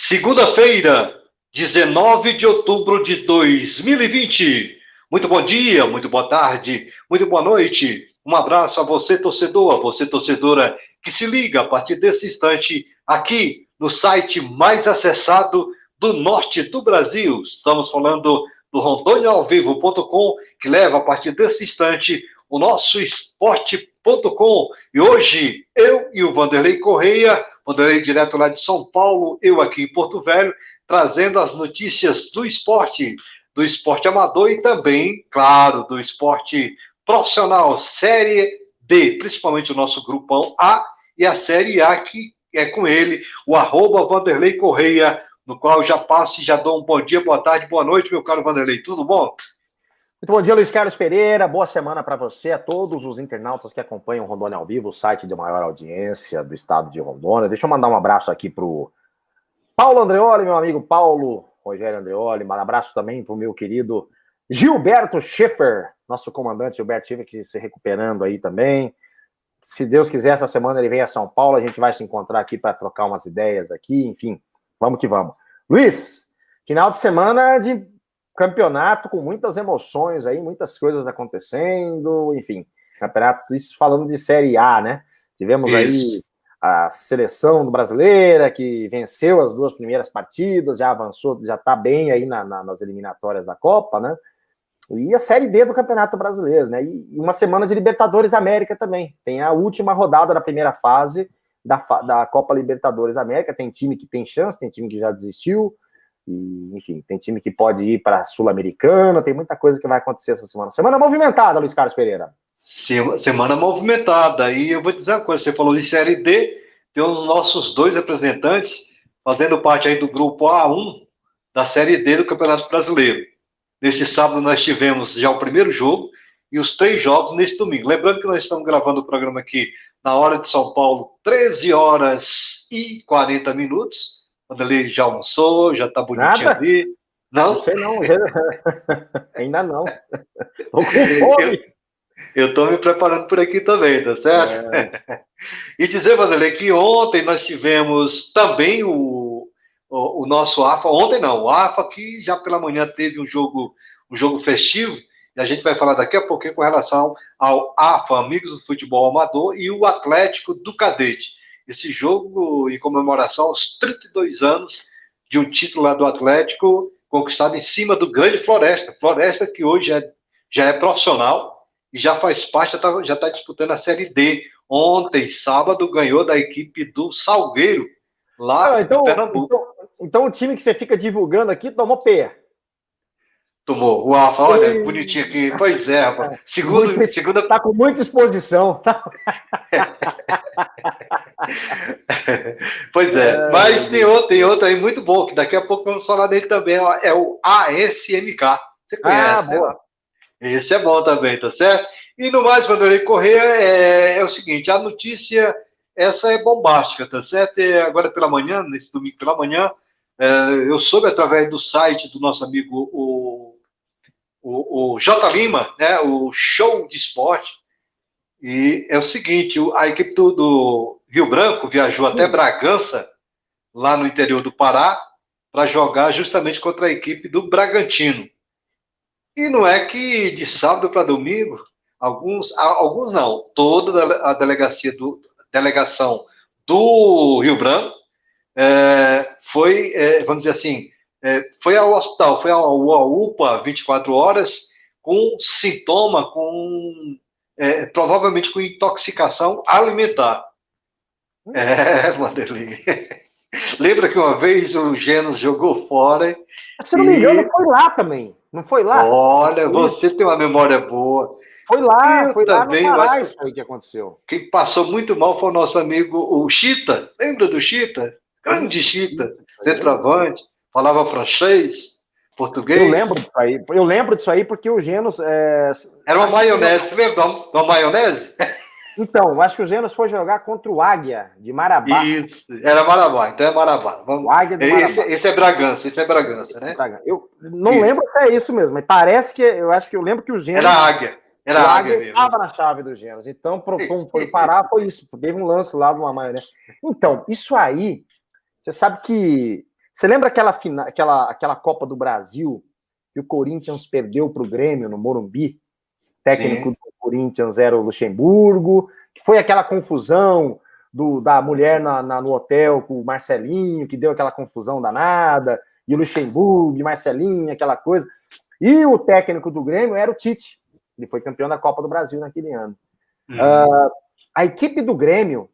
Segunda-feira, 19 de outubro de 2020. Muito bom dia, muito boa tarde, muito boa noite. Um abraço a você, torcedor, a você, torcedora, que se liga a partir desse instante aqui no site mais acessado do norte do Brasil. Estamos falando do rondoniaovivo.com, que leva a partir desse instante o nosso esporte.com. E hoje, eu e o Vanderlei Correia, Vanderlei direto lá de São Paulo, eu aqui em Porto Velho, trazendo as notícias do esporte amador e também, claro, do esporte profissional, Série D, principalmente o nosso grupão A e a Série A, que é com ele, o @Vanderlei Correia, no qual eu já passo e já dou um bom dia, boa tarde, boa noite, meu caro Vanderlei, tudo bom? Muito bom dia, Luiz Carlos Pereira. Boa semana para você, a todos os internautas que acompanham o Rondônia ao Vivo, o site de maior audiência do estado de Rondônia. Deixa eu mandar um abraço aqui para o Paulo Andreoli, meu amigo Paulo Rogério Andreoli. Um abraço também para o meu querido Gilberto Schiffer, nosso comandante Gilberto Schiffer, que se recuperando aí também. Se Deus quiser, essa semana ele vem a São Paulo, a gente vai se encontrar aqui para trocar umas ideias aqui, enfim, vamos que vamos. Luiz, final de semana de campeonato com muitas emoções aí, muitas coisas acontecendo, enfim, campeonato, isso falando de Série A, né? Tivemos aí a seleção brasileira que venceu as 2 primeiras partidas, já avançou, já tá bem aí nas eliminatórias da Copa, né? E a Série D do Campeonato Brasileiro, né? E uma semana de Libertadores da América também. Tem a última rodada da primeira fase da Copa Libertadores da América. Tem time que tem chance, tem time que já desistiu. E, enfim, tem time que pode ir para a Sul-Americana, tem muita coisa que vai acontecer essa semana. Semana movimentada, Luiz Carlos Pereira. Semana movimentada. E eu vou dizer uma coisa, você falou de Série D, tem os nossos 2 representantes fazendo parte aí do grupo A1 da Série D do Campeonato Brasileiro. Neste sábado nós tivemos já o primeiro jogo e os 3 jogos neste domingo. Lembrando que nós estamos gravando o programa aqui na hora de São Paulo, 13h40. Quando ele já almoçou, já tá bonitinho. Nada? Ali. Não? Não sei não. Ainda não. Tô com fome. Eu tô me preparando por aqui também, tá certo? E dizer, Vanderlei, que ontem nós tivemos também o nosso AFA. Ontem não, o AFA que já pela manhã teve um jogo festivo. E a gente vai falar daqui a pouquinho com relação ao AFA, Amigos do Futebol Amador, e o Atlético do Cadete. Esse jogo em comemoração aos 32 anos de um título lá do Atlético, conquistado em cima do grande Floresta. Floresta que hoje já é profissional e já faz parte, já está disputando a Série D. Ontem, sábado, ganhou da equipe do Salgueiro, lá em Pernambuco. Então o time que você fica divulgando aqui tomou P. Tomou. O AFA, olha, bonitinho aqui. Pois é, rapaz. Segunda... Tá com muita exposição. Pois é. Mas tem outro aí muito bom, que daqui a pouco vamos falar dele também. É o ASMK. Você conhece, né? Esse é bom também, tá certo? E no mais, Vanderlei Corrêa, é o seguinte, a notícia, essa é bombástica, tá certo? Agora pela manhã, nesse domingo pela manhã, eu soube através do site do nosso amigo, o J. Lima, né, o Show de Esporte, e é o seguinte, a equipe do Rio Branco viajou até Bragança, lá no interior do Pará, para jogar justamente contra a equipe do Bragantino. E não é que de sábado para domingo, alguns não, toda a delegação do Rio Branco foi, vamos dizer assim, foi ao hospital, foi ao UPA 24 horas com sintoma, provavelmente com intoxicação alimentar. Vanderlei. Lembra que uma vez o Genos jogou fora? Se não me engano, foi lá também. Não foi lá? Olha, você tem uma memória boa. Foi lá também, no Pará isso aí que aconteceu. Quem passou muito mal foi o nosso amigo, o Chita. Lembra do Chita? Grande Chita, centroavante, falava francês, português. Eu lembro disso aí porque o Genos... Era uma maionese, você lembra de uma maionese? Então, acho que o Genos foi jogar contra o Águia, de Marabá. Isso, era Marabá, então é Marabá. O Águia do Marabá. Esse é Bragança, né? Eu não lembro se é isso mesmo, mas parece que, eu acho que eu lembro que o Genos... Era Águia. Era a Águia estava na chave do Genos. Então, como foi parar, foi isso. Teve um lance lá de uma maionese. Então, isso aí, você sabe que Você lembra aquela Copa do Brasil que o Corinthians perdeu para o Grêmio no Morumbi? O técnico do Corinthians era o Luxemburgo, que foi aquela confusão da mulher no hotel com o Marcelinho, que deu aquela confusão danada, e o Luxemburgo e Marcelinho, aquela coisa. E o técnico do Grêmio era o Tite. Ele foi campeão da Copa do Brasil naquele ano. A equipe do Grêmio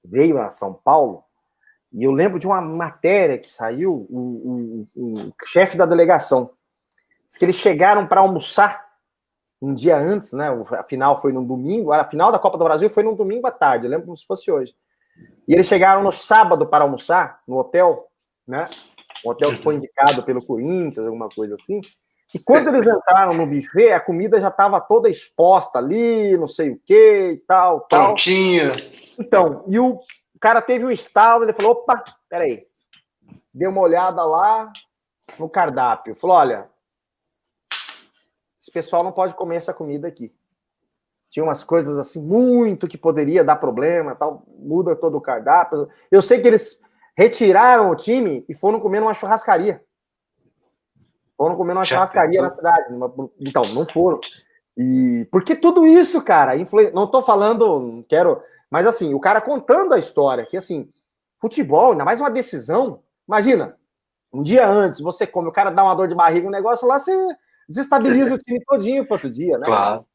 veio a São Paulo, e eu lembro de uma matéria que saiu, o chefe da delegação, disse que eles chegaram para almoçar um dia antes, né? A final foi num domingo, a final da Copa do Brasil foi num domingo à tarde, eu lembro como se fosse hoje. E eles chegaram no sábado para almoçar, no hotel, né? Um hotel que foi indicado pelo Corinthians, alguma coisa assim. E quando eles entraram no buffet, a comida já estava toda exposta ali, não sei o que e tal. Prontinha. Então, e o cara teve um estalo, ele falou, opa, peraí. Deu uma olhada lá no cardápio. Falou, olha, esse pessoal não pode comer essa comida aqui. Tinha umas coisas assim, muito que poderia dar problema, tal, muda todo o cardápio. Eu sei que eles retiraram o time e foram comer numa churrascaria. Foram comer numa churrascaria na cidade. Então, não foram. E porque tudo isso, cara, não tô falando, não quero, mas assim, o cara contando a história, que assim, futebol, ainda mais uma decisão, imagina, um dia antes, você come, o cara dá uma dor de barriga, um negócio lá, você desestabiliza o time todinho pro outro dia, né?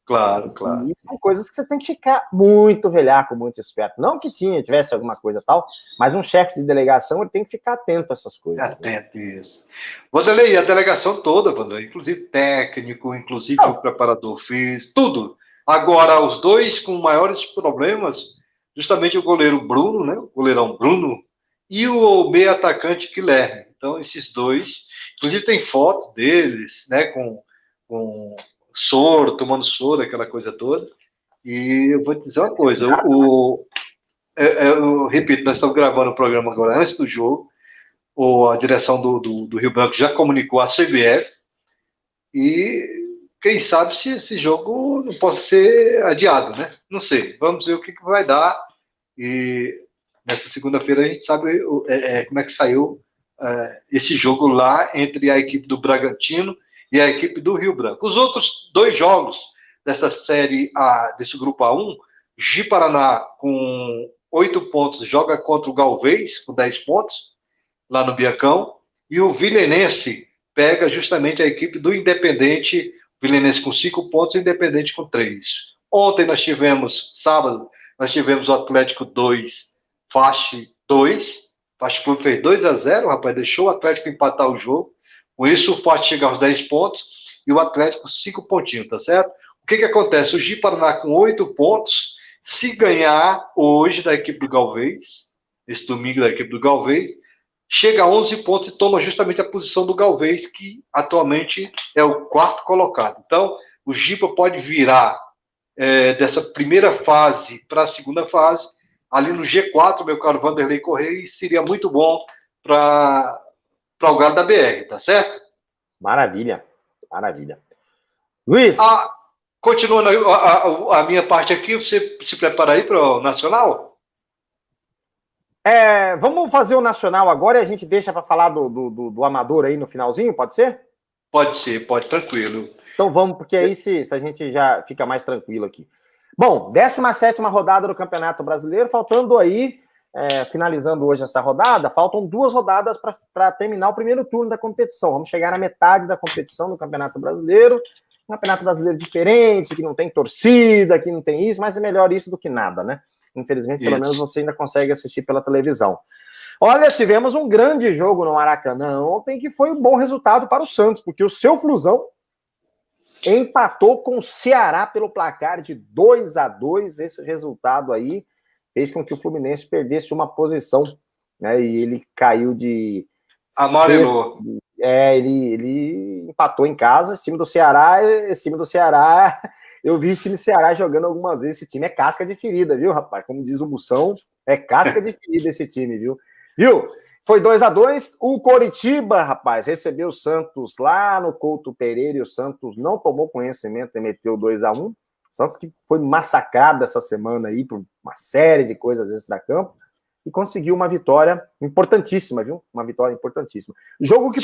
Claro. E são coisas que você tem que ficar muito velhaco, muito esperto. Não que tivesse alguma coisa tal, mas um chefe de delegação, ele tem que ficar atento a essas coisas. Atento, isso. Vanderlei, a delegação toda, Vanderlei, inclusive técnico, inclusive o preparador físico, tudo. Agora, os dois com maiores problemas, justamente o goleiro Bruno, né? O goleirão Bruno, e o meio atacante Guilherme. Então, esses dois, inclusive tem fotos deles, né? Com soro, tomando soro, aquela coisa toda. E eu vou te dizer uma coisa, eu repito, nós estamos gravando o programa agora antes do jogo, a direção do Rio Branco já comunicou à CBF, e quem sabe se esse jogo não possa ser adiado, né? Não sei, vamos ver o que vai dar, e nessa segunda-feira a gente sabe como é que saiu esse jogo lá entre a equipe do Bragantino e a equipe do Rio Branco. Os outros dois jogos dessa série A, desse grupo A1, Ji-Paraná com 8 pontos joga contra o Galvez com 10 pontos, lá no Biacão, e o Vilenense pega justamente a equipe do Independente, Vilenense com 5 pontos e Independente com 3. Ontem sábado, nós tivemos o Atlético 2, Faixa 2, Faixa Clube fez 2-0, rapaz, deixou o Atlético empatar o jogo, com isso o Faixa chega aos 10 pontos e o Atlético 5 pontinhos, tá certo? O que acontece? O Ji-Paraná com 8 pontos, se ganhar hoje da equipe do Galvez, esse domingo da equipe do Galvez, chega a 11 pontos e toma justamente a posição do Galvez, que atualmente é o 4º colocado. Então, o Gipa pode virar dessa primeira fase para a segunda fase, ali no G4, meu caro Vanderlei Correia, e seria muito bom para o Galo da BR, tá certo? Maravilha. Luiz! Continuando a minha parte aqui, você se prepara aí para o Nacional? Vamos fazer o Nacional agora e a gente deixa para falar do Amador aí no finalzinho, pode ser? Pode ser, pode, tranquilo. Então vamos, porque aí se a gente já fica mais tranquilo aqui. Bom, 17ª rodada do Campeonato Brasileiro, faltando aí, finalizando hoje essa rodada, faltam 2 rodadas para terminar o primeiro turno da competição. Vamos chegar na metade da competição do Campeonato Brasileiro. Um Campeonato Brasileiro diferente, que não tem torcida, que não tem isso, mas é melhor isso do que nada, né? Infelizmente, pelo menos você ainda consegue assistir pela televisão. Olha, tivemos um grande jogo no Maracanã ontem, que foi um bom resultado para o Santos, porque o seu Flusão empatou com o Ceará pelo placar de 2-2. Esse resultado aí fez com que o Fluminense perdesse uma posição, né? E ele caiu de... Amarelou. Ele empatou em casa. Esse time do Ceará, eu vi esse time do Ceará jogando algumas vezes. Esse time é casca de ferida, viu, rapaz? Como diz o Moção, é casca de ferida esse time, viu? Foi 2-2. O Coritiba, rapaz, recebeu o Santos lá no Couto Pereira e o Santos não tomou conhecimento e meteu 2-1. Santos que foi massacrado essa semana aí por uma série de coisas extra-campo. e conseguiu uma vitória importantíssima, viu? Uma vitória importantíssima. Jogo que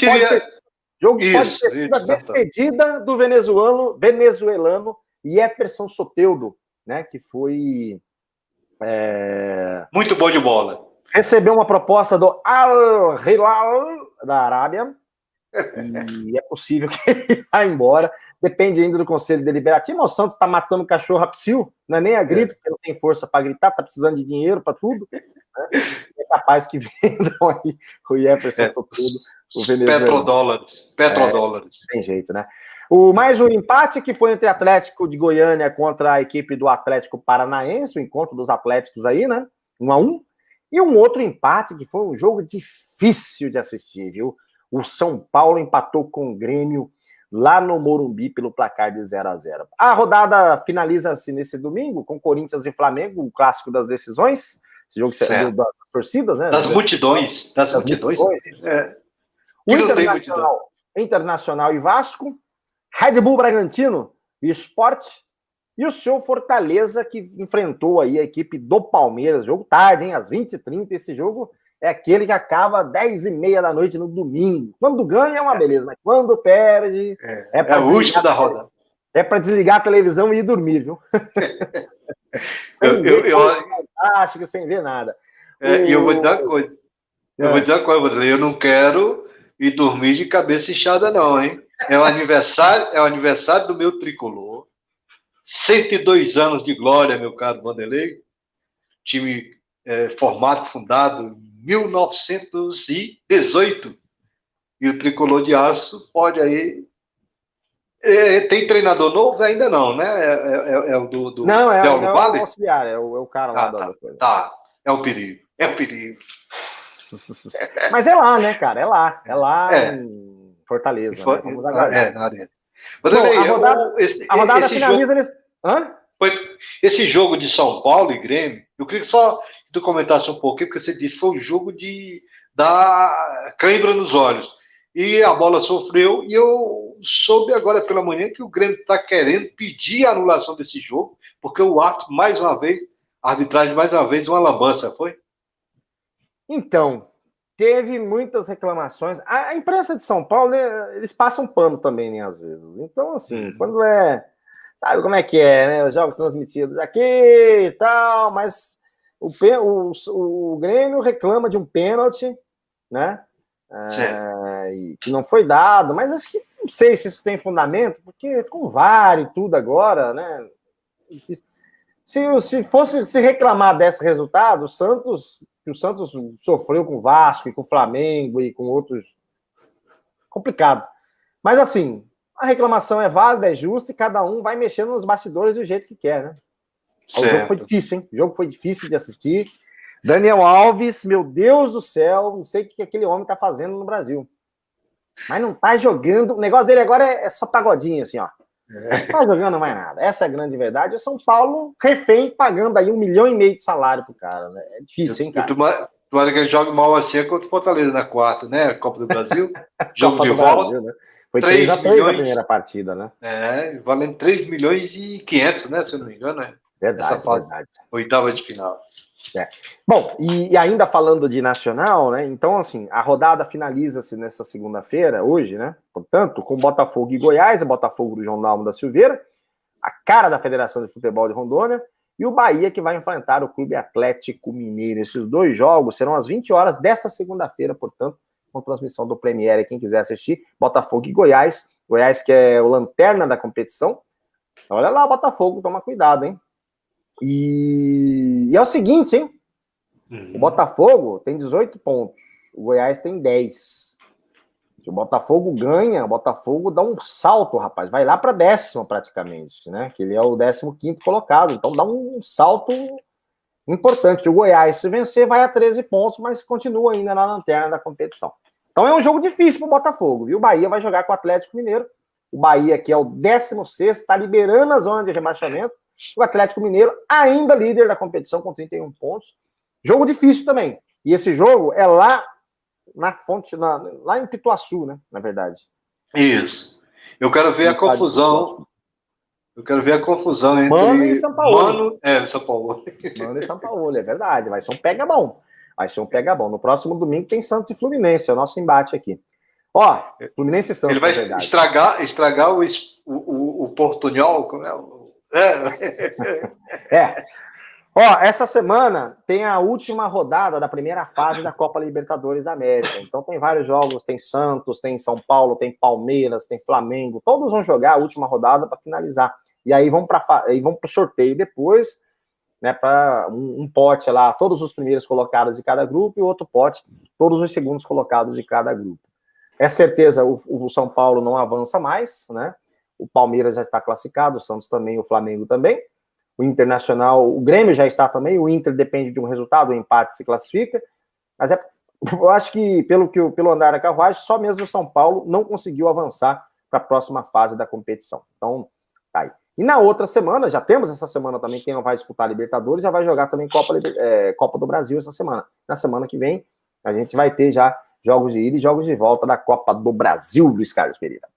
pode ser a despedida do venezuelano Jefferson Soteldo, né? Que foi... muito bom de bola. Recebeu uma proposta do Al Hilal da Arábia e é possível que ele vá embora. Depende ainda do Conselho Deliberativo. O Santos está matando cachorro a psil, não é nem a grito, porque não tem força para gritar, está precisando de dinheiro para tudo. Né? É capaz que vendam aí o Jefferson Soteldo, o venezuelano. Petrodólares. Tem jeito, né? Mais um empate que foi entre Atlético de Goiânia contra a equipe do Atlético Paranaense, o encontro dos Atléticos aí, né? 1-1. E um outro empate que foi um jogo difícil de assistir, viu? O São Paulo empatou com o Grêmio lá no Morumbi pelo placar de 0-0. A rodada finaliza-se nesse domingo com Corinthians e Flamengo, o clássico das decisões. Esse jogo das torcidas, né? Das multidões. O Internacional e Vasco, Red Bull Bragantino e Sport, e o seu Fortaleza, que enfrentou aí a equipe do Palmeiras. Jogo tarde, hein? Às 20h30. Esse jogo é aquele que acaba às 10h30 da noite no domingo. Quando ganha é uma beleza, mas quando perde... É o último da rodada. É para desligar a televisão e ir dormir, viu? Acho que sem ver nada. E eu vou dizer uma coisa. Eu não quero ir dormir de cabeça inchada, não, hein? É o aniversário do meu tricolor. 102 anos de glória, meu caro Vanderlei. Time fundado em 1918. E o tricolor de aço pode aí... tem treinador novo? Ainda não, né? É o do não, é o auxiliar, é o cara lá da coisa. Tá, é um perigo. Mas é lá, né, cara? É lá em Fortaleza. Né? Vamos aguardar. Na arena. Bom, a rodada finaliza nesse... Esse jogo de São Paulo e Grêmio, eu queria só que tu comentasse um pouquinho, porque você disse que foi um jogo da cãibra nos olhos. E a bola sofreu, e eu soube agora pela manhã que o Grêmio está querendo pedir a anulação desse jogo, porque o árbitro, a arbitragem, mais uma vez, uma lambança, foi? Então, teve muitas reclamações. A imprensa de São Paulo, né, eles passam pano também, né, às vezes. Então, assim, quando sabe como é que é, né? Os jogos transmitidos aqui e tal, mas o Grêmio reclama de um pênalti, né? Que não foi dado, mas acho que não sei se isso tem fundamento, porque com VAR e tudo agora, né? Se reclamar desse resultado, o Santos sofreu com o Vasco e com o Flamengo e com outros. Complicado. Mas assim, a reclamação é válida, é justa, e cada um vai mexendo nos bastidores do jeito que quer, né? O jogo foi difícil, hein? O jogo foi difícil de assistir. Daniel Alves, meu Deus do céu, não sei o que aquele homem tá fazendo no Brasil. Mas não tá jogando. O negócio dele agora é só pagodinho, assim, ó. Não tá jogando mais nada. Essa é a grande verdade. O São Paulo, refém, pagando aí 1,5 milhão de salário pro cara, né? É difícil, hein, cara? Tomara que ele jogue mal assim contra o Fortaleza na quarta, né? Copa do Brasil. Jogo de volta. Brasil, né? Foi 3-3 a primeira partida, né? Valendo 3,5 milhões, né? Se eu não me engano, né? Verdade, essa fase, verdade. Oitava de final. Bom, e ainda falando de Nacional, né? Então, assim, a rodada finaliza-se nessa segunda-feira, hoje, né? Portanto, com Botafogo e Goiás, o Botafogo do João Dalmo da Silveira, a cara da Federação de Futebol de Rondônia, e o Bahia, que vai enfrentar o Clube Atlético Mineiro. Esses dois jogos serão às 20 horas desta segunda-feira, portanto, com transmissão do Premiere, quem quiser assistir, Botafogo e Goiás. Goiás, que é o lanterna da competição. Olha lá, Botafogo, toma cuidado, hein? E é o seguinte, hein? O Botafogo tem 18 pontos, o Goiás tem 10. Se o Botafogo ganha, o Botafogo dá um salto, rapaz. Vai lá para 10º, praticamente, né? Que ele é o 15º colocado. Então dá um salto importante. O Goiás, se vencer, vai a 13 pontos, mas continua ainda na lanterna da competição. Então é um jogo difícil para o Botafogo, viu? O Bahia vai jogar com o Atlético Mineiro. O Bahia, que é o 16º, está liberando a zona de rebaixamento. O Atlético Mineiro, ainda líder da competição, com 31 pontos. Jogo difícil também. E esse jogo é lá na fonte, lá em Pituaçu, né? Na verdade. Isso. Eu quero ver a confusão. Eu quero ver a confusão entre Mano e São Paulo. São Paulo. Mano e São Paulo, é verdade. Vai ser um pega bom. Vai ser um pega bom. No próximo domingo tem Santos e Fluminense, é o nosso embate aqui. Ó, Fluminense e Santos. Ele vai estragar o Portunhol, como é. Ó, essa semana tem a última rodada da primeira fase da Copa Libertadores da América. Então tem vários jogos, tem Santos, tem São Paulo, tem Palmeiras, tem Flamengo. Todos vão jogar a última rodada para finalizar. E aí vão para o sorteio depois, né, para um pote lá, todos os primeiros colocados de cada grupo e outro pote, todos os segundos colocados de cada grupo. É certeza, o São Paulo não avança mais, né? O Palmeiras já está classificado, o Santos também, o Flamengo também. O Internacional, o Grêmio já está também, o Inter depende de um resultado, o empate se classifica. Mas eu acho que, pelo andar da carruagem, só mesmo o São Paulo não conseguiu avançar para a próxima fase da competição. Então, tá aí. E na outra semana, já temos essa semana também, quem não vai disputar a Libertadores, já vai jogar também Copa do Brasil essa semana. Na semana que vem, a gente vai ter já jogos de ida e jogos de volta da Copa do Brasil, Luiz Carlos Pereira.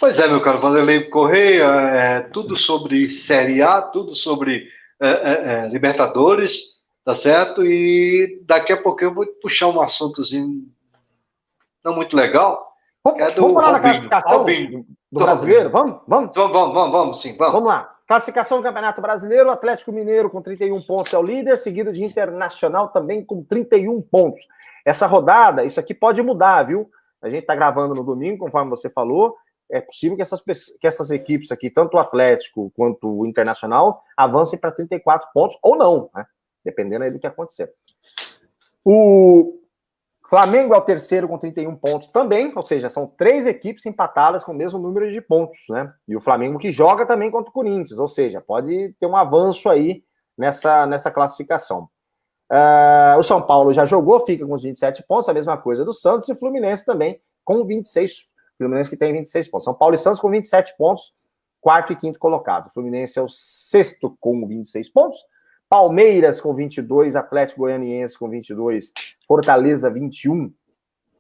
Pois é, meu caro Vanderlei Correia, tudo sobre Série A, tudo sobre Libertadores, tá certo? E daqui a pouco eu vou puxar um assuntozinho não muito legal, que é do vamos falar da Robinho. classificação do brasileiro? Vamos? Vamos, sim, vamos. Vamos lá. Classificação do Campeonato Brasileiro, Atlético Mineiro com 31 pontos é o líder, seguido de Internacional também com 31 pontos. Essa rodada, isso aqui pode mudar, viu? A gente está gravando no domingo, conforme você falou. É possível que essas equipes aqui, tanto o Atlético quanto o Internacional, avancem para 34 pontos ou não, né? Dependendo aí do que acontecer. O Flamengo é o terceiro com 31 pontos também, ou seja, são 3 equipes empatadas com o mesmo número de pontos, né? E o Flamengo que joga também contra o Corinthians, ou seja, pode ter um avanço aí nessa classificação. O São Paulo já jogou, fica com os 27 pontos, a mesma coisa do Santos, e o Fluminense também com 26 pontos. Fluminense que tem 26 pontos. São Paulo e Santos com 27 pontos, quarto e quinto colocados. Fluminense é o sexto com 26 pontos. Palmeiras com 22, Atlético Goianiense com 22, Fortaleza 21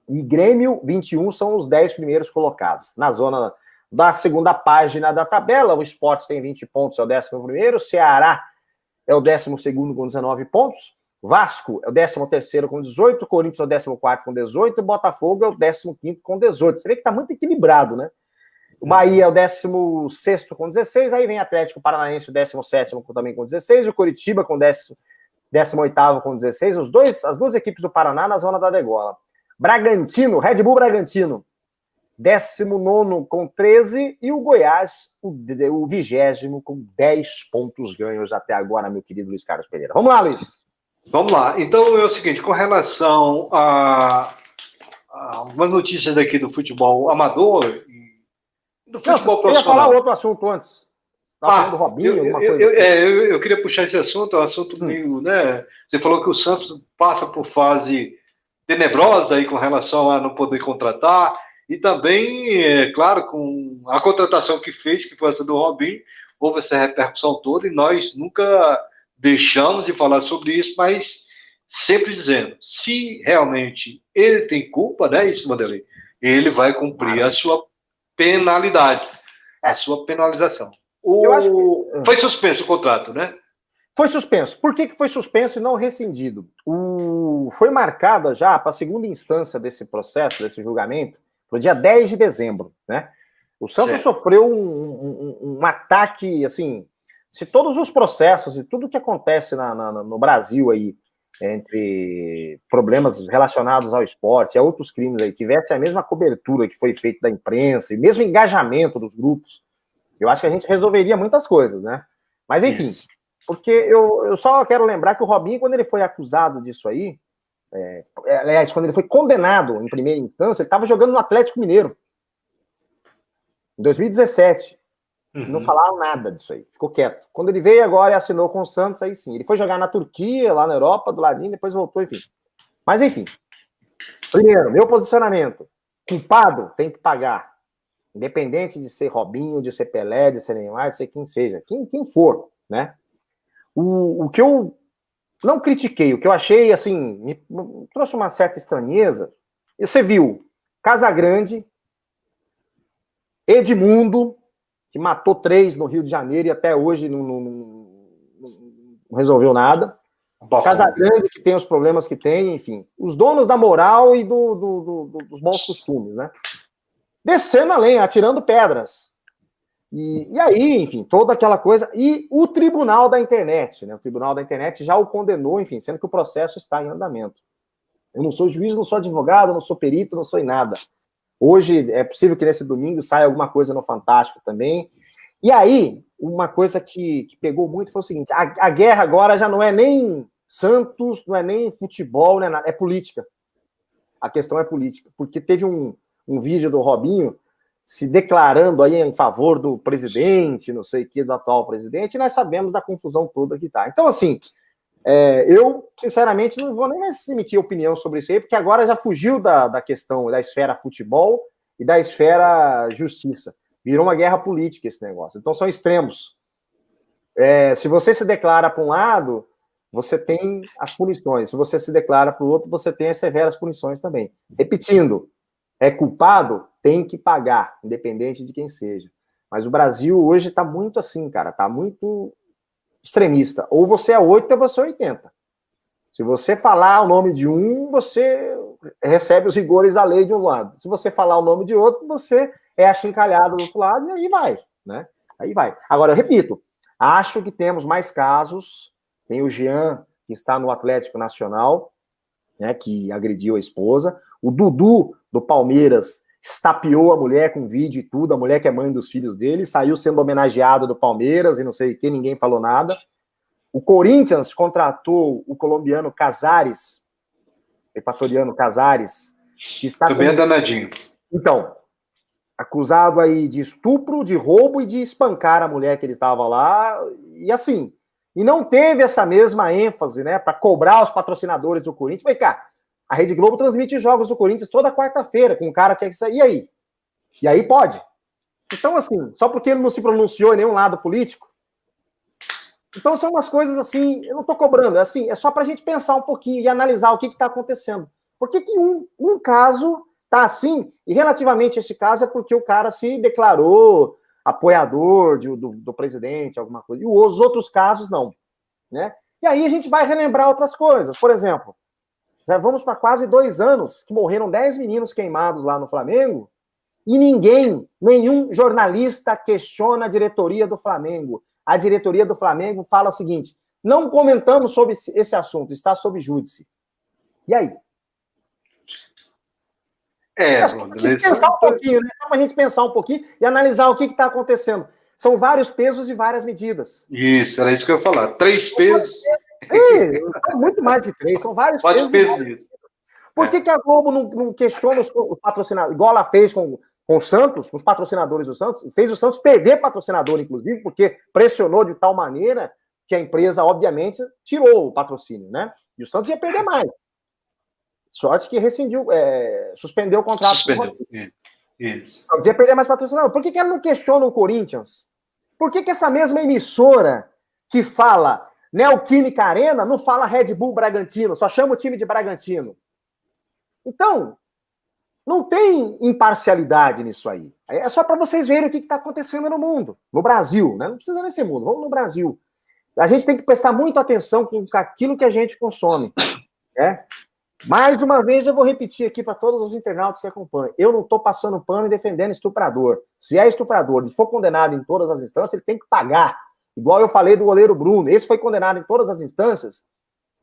e Grêmio 21 são os 10 primeiros colocados. Na zona da segunda página da tabela, o Sport tem 20 pontos, é o 11º, Ceará é o 12º com 19 pontos, Vasco é o 13º com 18, Corinthians é o 14º com 18, Botafogo é o 15º com 18. Você vê que tá muito equilibrado, né? O Bahia é o 16º com 16, aí vem Atlético Paranaense, o 17º também com 16, o Coritiba com 18º com 16, as duas equipes do Paraná na zona da degola. Bragantino, Red Bull Bragantino, 19º com 13, e o Goiás, o 20º com 10 pontos ganhos até agora, meu querido Luiz Carlos Pereira. Vamos lá, Luiz. Vamos lá. Então é o seguinte, com relação a algumas notícias daqui do futebol amador e do futebol profissional. Eu ia falar outro assunto antes. Estava falando do Robinho, alguma coisa. Eu queria puxar esse assunto, é um assunto meio, né? Você falou que o Santos passa por fase tenebrosa aí com relação a não poder contratar, e também, é claro, com a contratação que fez, que foi essa do Robinho, houve essa repercussão toda, e nós nunca deixamos de falar sobre isso, mas sempre dizendo, se realmente ele tem culpa, né, isso, Vanderlei, ele vai cumprir a sua penalidade, a sua penalização. Foi suspenso o contrato, né? Foi suspenso. Por que foi suspenso e não rescindido? Foi marcada já para a segunda instância desse processo, desse julgamento, para o dia 10 de dezembro, né? O Santos sofreu um ataque, assim, se todos os processos e tudo que acontece no Brasil aí, entre problemas relacionados ao esporte e a outros crimes aí, tivesse a mesma cobertura que foi feita da imprensa e mesmo engajamento dos grupos, eu acho que a gente resolveria muitas coisas, né? Mas, enfim, porque eu só quero lembrar que o Robinho, quando ele foi acusado disso aí, aliás, quando ele foi condenado em primeira instância, ele estava jogando no Atlético Mineiro, em 2017. Não falaram nada disso aí, ficou quieto. Quando ele veio agora e assinou com o Santos, aí sim. Ele foi jogar na Turquia, lá na Europa, do ladinho, depois voltou, enfim. Mas, enfim. Primeiro, meu posicionamento. Culpado tem que pagar. Independente de ser Robinho, de ser Pelé, de ser Neymar, de ser quem seja. Quem for, né? O que eu não critiquei, o que eu achei, assim, me trouxe uma certa estranheza. E você viu Casagrande, Edmundo, que matou 3 no Rio de Janeiro e até hoje não resolveu nada. Casagrande, que tem os problemas que tem, enfim. Os donos da moral e dos bons costumes, né? Descendo a lenha, atirando pedras. E aí, enfim, toda aquela coisa. E o Tribunal da Internet, né? O Tribunal da Internet já o condenou, enfim, sendo que o processo está em andamento. Eu não sou juiz, não sou advogado, não sou perito, não sou em nada. Hoje é possível que nesse domingo saia alguma coisa no Fantástico também. E aí, uma coisa que pegou muito foi o seguinte: a guerra agora já não é nem Santos, não é nem futebol, né? É política. A questão é política. Porque teve um vídeo do Robinho se declarando aí em favor do presidente, não sei o que, do atual presidente, e nós sabemos da confusão toda que está. Então, assim, eu, sinceramente, não vou nem mais emitir opinião sobre isso aí, porque agora já fugiu da questão da esfera futebol e da esfera justiça. Virou uma guerra política esse negócio. Então, são extremos. Se você se declara para um lado, você tem as punições. Se você se declara para o outro, você tem as severas punições também. Repetindo, é culpado, tem que pagar, independente de quem seja. Mas o Brasil hoje está muito assim, cara, está muito extremista. Ou você é 8 ou você é 80. Se você falar o nome de um, você recebe os rigores da lei de um lado. Se você falar o nome de outro, você é achincalhado do outro lado e aí vai, né? Aí vai. Agora, eu repito, acho que temos mais casos. Tem o Jean, que está no Atlético Nacional, né, que agrediu a esposa. O Dudu, do Palmeiras, estapeou a mulher com vídeo e tudo, a mulher que é mãe dos filhos dele, saiu sendo homenageado do Palmeiras e não sei o que, ninguém falou nada. O Corinthians contratou o colombiano Casares, equatoriano Casares, que está... Também é danadinho. Então, acusado aí de estupro, de roubo e de espancar a mulher que ele estava lá, e assim, e não teve essa mesma ênfase, né, para cobrar os patrocinadores do Corinthians. Vem cá, a Rede Globo transmite jogos do Corinthians toda quarta-feira, com um cara que é isso aí, e aí? E aí pode. Então, assim, só porque ele não se pronunciou em nenhum lado político. Então, são umas coisas assim, eu não estou cobrando, é só para a gente pensar um pouquinho e analisar o que está acontecendo. Por que um caso está assim, e relativamente a esse caso é porque o cara se declarou apoiador do presidente, alguma coisa, e os outros casos não, né? E aí a gente vai relembrar outras coisas. Por exemplo, já vamos para quase 2 anos que morreram 10 meninos queimados lá no Flamengo e nenhum jornalista questiona a diretoria do Flamengo. A diretoria do Flamengo fala o seguinte: não comentamos sobre esse assunto, está sob júdice. E aí? Só para a gente pensar um pouquinho, né? Só para a gente pensar um pouquinho e analisar o que está acontecendo. São vários pesos e várias medidas. Isso, era isso que eu ia falar. 3 pesos. Muito mais de 3, são vários pesos. Por que a Globo não questiona os patrocinadores, igual ela fez com o Santos, os patrocinadores do Santos, fez o Santos perder patrocinador, inclusive, porque pressionou de tal maneira que a empresa, obviamente, tirou o patrocínio, né? E o Santos ia perder mais. Sorte que rescindiu, suspendeu o contrato. Suspendeu, isso. O Santos ia perder mais patrocinador. Por que ela não questiona o Corinthians? Por que essa mesma emissora que fala Neoquímica Arena não fala Red Bull Bragantino, só chama o time de Bragantino? Então, não tem imparcialidade nisso aí. É só para vocês verem o que está acontecendo no mundo, no Brasil, né? Não precisa nesse mundo, vamos no Brasil. A gente tem que prestar muita atenção com aquilo que a gente consome, né? Mais uma vez, eu vou repetir aqui para todos os internautas que acompanham. Eu não estou passando pano e defendendo estuprador. Se é estuprador e for condenado em todas as instâncias, ele tem que pagar. Igual eu falei do goleiro Bruno. Esse foi condenado em todas as instâncias,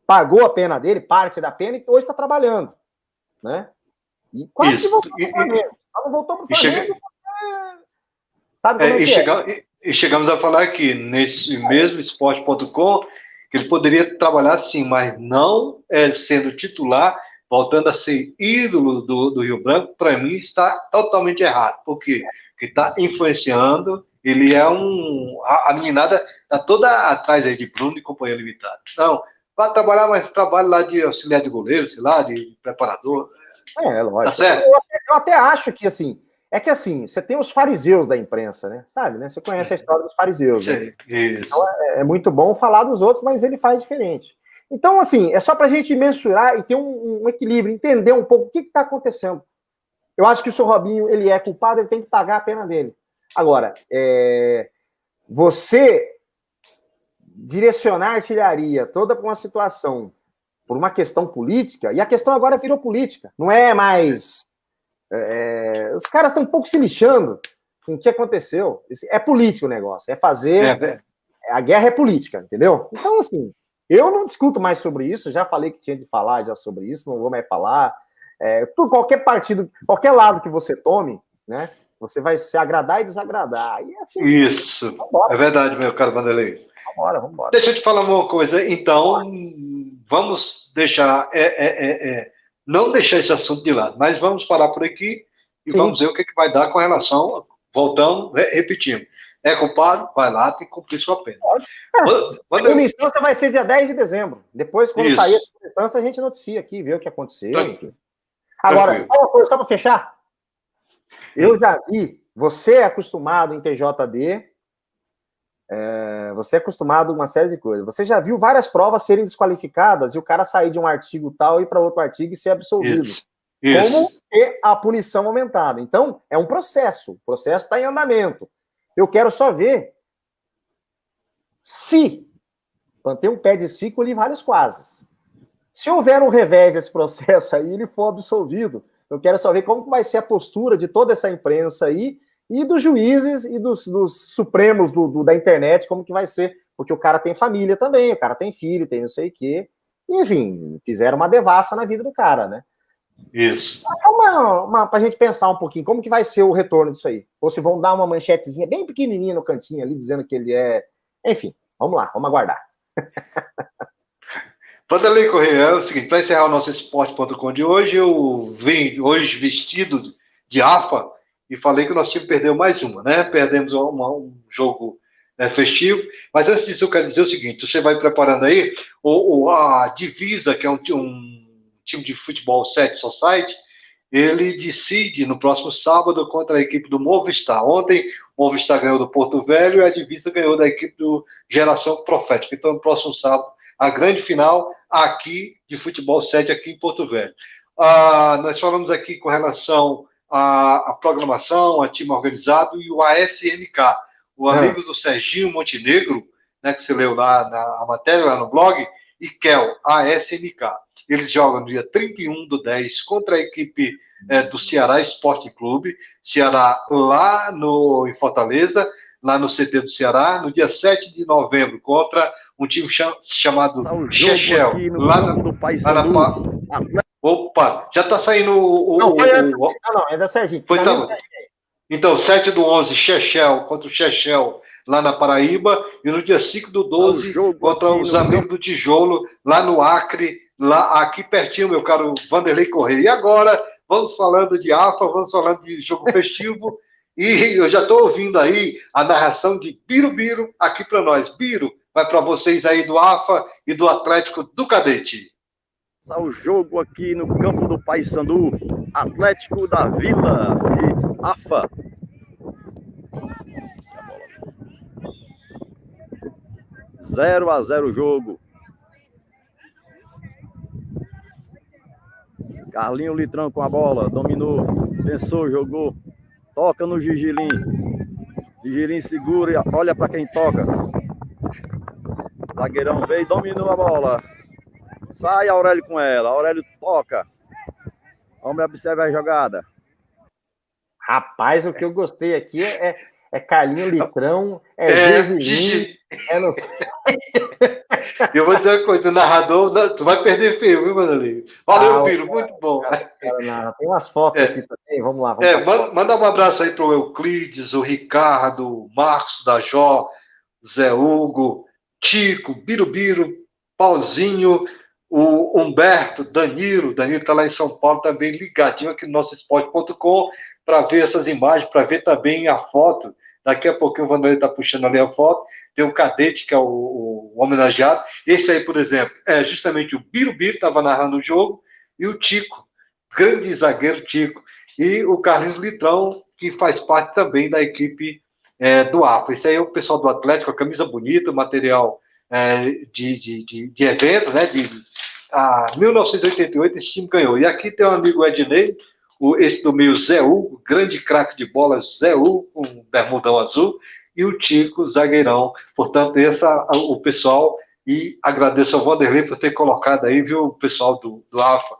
pagou a pena dele, parte da pena, e hoje está trabalhando, né? E quase que voltou para o Flamengo. Não voltou para o Flamengo sabe como e chegamos a falar aqui, nesse mesmo esporte.com, que ele poderia trabalhar sim, mas não sendo titular, voltando a ser ídolo do Rio Branco, para mim está totalmente errado. Por quê? Porque está influenciando, ele é a meninada está toda atrás aí de Bruno e Companhia Limitada. Não, vai trabalhar, mas trabalha lá de auxiliar de goleiro, sei lá, de preparador. Lógico. Tá certo? Eu até acho que, assim, você tem os fariseus da imprensa, né? Sabe, né? Você conhece a história dos fariseus, né? Isso. Então, é muito bom falar dos outros, mas ele faz diferente. Então, assim, é só para a gente mensurar e ter um equilíbrio, entender um pouco o que está acontecendo. Eu acho que o seu Robinho, ele é culpado, ele tem que pagar a pena dele. Agora, você direcionar a artilharia toda para uma situação, por uma questão política, e a questão agora virou política, não é mais... os caras estão um pouco se lixando com o que aconteceu. É político o negócio, é fazer... A guerra é política, entendeu? Então, assim, eu não discuto mais sobre isso, já falei que tinha de falar já sobre isso, não vou mais falar. Por qualquer partido, qualquer lado que você tome, né, você vai se agradar e desagradar. E assim, isso, é verdade, meu caro Vanderlei. Vambora. Deixa eu te falar uma coisa, então, vamos deixar, não deixar esse assunto de lado, mas vamos parar por aqui e vamos ver o que vai dar com relação, voltando, repetindo. É culpado? Vai lá, tem que cumprir sua pena. Segunda instância vai ser dia 10 de dezembro. Depois, quando sair a segunda instância, a gente noticia aqui, vê o que aconteceu, enfim. Agora, só uma coisa, só para fechar. Eu já vi, você é acostumado em TJD, você é acostumado a uma série de coisas. Você já viu várias provas serem desqualificadas e o cara sair de um artigo tal e ir para outro artigo e ser absolvido. Isso. Como ter a punição aumentada. Então, é um processo. O processo está em andamento. Eu quero só ver se plantei um pé de si, colhi vários quases. Se houver um revés desse processo aí, ele for absolvido. Eu quero só ver como vai ser a postura de toda essa imprensa aí e dos juízes e dos supremos da internet, como que vai ser. Porque o cara tem família também, o cara tem filho, tem não sei o quê. Enfim, fizeram uma devassa na vida do cara, né? Isso. Para a gente pensar um pouquinho, como que vai ser o retorno disso aí? Ou se vão dar uma manchetezinha bem pequenininha no cantinho ali, dizendo que ele é... Enfim, vamos lá, vamos aguardar. Vanderlei Correia, é o seguinte, para encerrar o nosso esporte.com de hoje, eu vim hoje vestido de AFA e falei que o nosso time perdeu mais uma, né? Perdemos um jogo festivo, mas antes disso eu quero dizer o seguinte, você vai preparando aí a Divisa, que é um time de futebol 7 Society, ele decide no próximo sábado contra a equipe do Movistar. Ontem, o Movistar ganhou do Porto Velho e a Divisa ganhou da equipe do Geração Profética. Então, no próximo sábado, a grande final aqui de futebol 7 aqui em Porto Velho. Nós falamos aqui com relação à programação, a time organizado e o ASMK, o amigo do Serginho Montenegro, né, que você leu lá a matéria, lá no blog, e Kel, ASMK. Eles jogam no dia 31/10 contra a equipe do Ceará Esporte Clube. Ceará lá em Fortaleza, lá no CT do Ceará. No dia 7 de novembro, contra um time chamado Chechel. Lá na... Opa, já está saindo Não, é da Serginho. Então, 7/11, Chechel contra o Chechel, lá na Paraíba. E no dia 5/12, contra os amigos do Tijolo, lá no Acre, lá aqui pertinho, meu caro Vanderlei Correia. E agora, vamos falando de AFA, vamos falando de jogo festivo. E eu já estou ouvindo aí a narração de Biro Biro aqui para nós. Biro, vai para vocês aí do AFA e do Atlético do Cadete. O jogo aqui no campo do Paysandu, Atlético da Vila e AFA. 0-0 o jogo. Carlinho Litrão com a bola, dominou, pensou, jogou, toca no Gigilim. Gigilim segura e olha para quem toca. Zagueirão veio, dominou a bola. Sai Aurélio com ela, Aurélio toca. Vamos observar a jogada. Rapaz, o que eu gostei aqui é Carlinho Litrão, Gigilim, no... Eu vou dizer uma coisa, o narrador, tu vai perder feio, viu, Vanderlei? Valeu, Piro, muito bom. Tem umas fotos aqui também, vamos lá. Manda um abraço aí para o Euclides, o Ricardo, o Marcos da Jó, Zé Hugo, Tico, Birubiru, Pauzinho, o Humberto, Danilo está lá em São Paulo também ligadinho aqui no nosso esporte.com para ver essas imagens, para ver também a foto. Daqui a pouquinho o Vanderlei está puxando ali a foto. Tem o Cadete, que é o homenageado. Esse aí, por exemplo, é justamente o Birubiru, estava narrando o jogo, e o Tico, grande zagueiro Tico. E o Carlinhos Litrão, que faz parte também da equipe do AFA. Esse aí é o pessoal do Atlético, a camisa bonita, o material de eventos, né? 1988 esse time ganhou. E aqui tem um amigo Ednei, esse do meio Zé Hugo, grande craque de bola, Zé Hugo, com bermudão azul, e o Tico, zagueirão. Portanto, o pessoal, e agradeço ao Vanderlei por ter colocado aí, viu, o pessoal do AFA.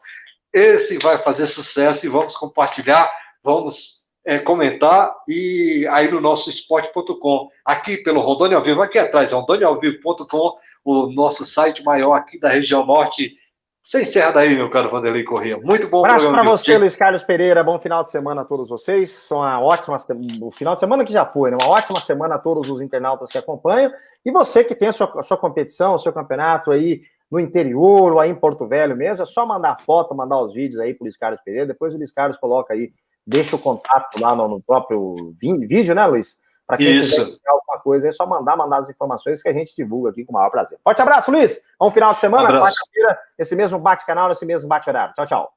Esse vai fazer sucesso e vamos compartilhar, vamos comentar, e aí no nosso esporte.com, aqui pelo Rondônia ao Vivo, aqui atrás, rondoniaovivo.com, o nosso site maior aqui da região norte. Você encerra daí, meu caro Vanderlei Corrêa. Muito bom. Abraço para você, Luiz Carlos Pereira. Bom final de semana a todos vocês. Uma ótima... O final de semana que já foi, né? Uma ótima semana a todos os internautas que acompanham. E você que tem a sua competição, o seu campeonato aí no interior ou aí em Porto Velho mesmo, é só mandar foto, mandar os vídeos aí para o Luiz Carlos Pereira. Depois o Luiz Carlos coloca aí, deixa o contato lá no próprio vídeo, né, Luiz? Para quem quiser tirar alguma coisa, é só mandar as informações que a gente divulga aqui com o maior prazer. Forte abraço, Luiz. Bom final de semana, quarta-feira, esse mesmo bate-canal, esse mesmo bate-horário. Tchau, tchau.